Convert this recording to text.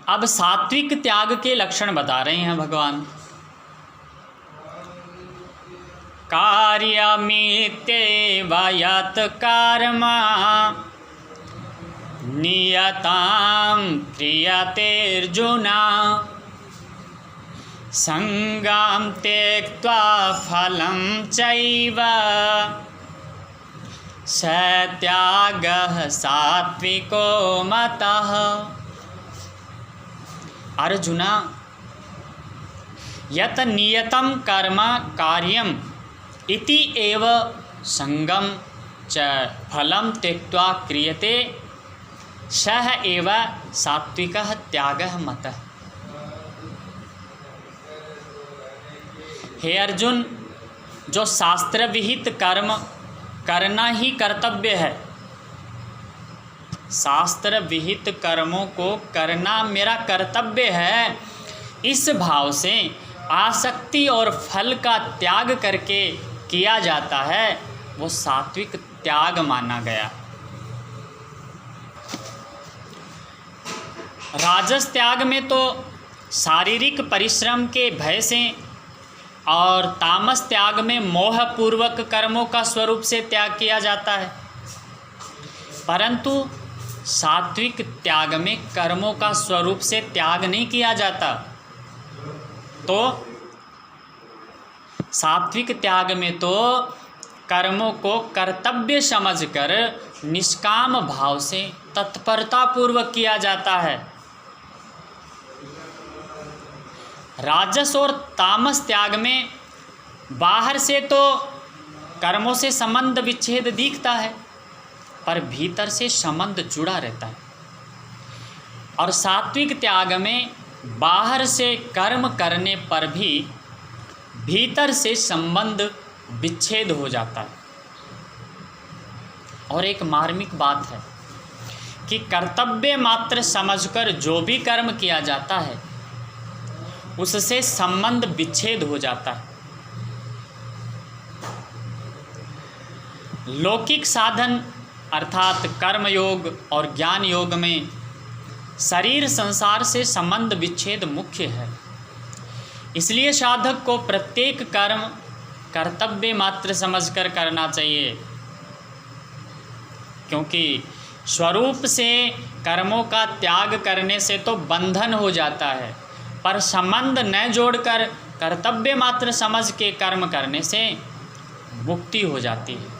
अब सात्विक त्याग के लक्षण बता रहे हैं भगवान। कार्यमित्येव यत् कर्म नियतां क्रियतेऽर्जुन संगं त्यक्त्वा फलं चैव स त्यागः सात्विको मतः। अर्जुन, यत् नियतं कर्म कार्यम इति एव संगम च फलं त्यक्त्वा क्रियते सह एव सात्विकः त्यागः मतः। हे अर्जुन, जो शास्त्र विहित कर्म करना ही कर्तव्य है, शास्त्र विहित कर्मों को करना मेरा कर्तव्य है, इस भाव से आसक्ति और फल का त्याग करके किया जाता है, वो सात्विक त्याग माना गया। राजस त्याग में तो शारीरिक परिश्रम के भय से और तामस त्याग में मोहपूर्वक कर्मों का स्वरूप से त्याग किया जाता है, परंतु सात्विक त्याग में कर्मों का स्वरूप से त्याग नहीं किया जाता। तो सात्विक त्याग में तो कर्मों को कर्तव्य समझकर निष्काम भाव से तत्परता पूर्वक किया जाता है। राजस और तामस त्याग में बाहर से तो कर्मों से संबंध विच्छेद दिखता है, पर भीतर से संबंध जुड़ा रहता है। और सात्विक त्याग में बाहर से कर्म करने पर भी भीतर से संबंध विच्छेद हो जाता है। और एक मार्मिक बात है कि कर्तव्य मात्र समझकर जो भी कर्म किया जाता है उससे संबंध विच्छेद हो जाता है। लौकिक साधन अर्थात कर्म योग और ज्ञान योग में शरीर संसार से संबंध विच्छेद मुख्य है। इसलिए साधक को प्रत्येक कर्म कर्तव्य मात्र समझकर करना चाहिए, क्योंकि स्वरूप से कर्मों का त्याग करने से तो बंधन हो जाता है, पर संबंध न जोड़कर कर्तव्य मात्र समझ के कर्म करने से मुक्ति हो जाती है।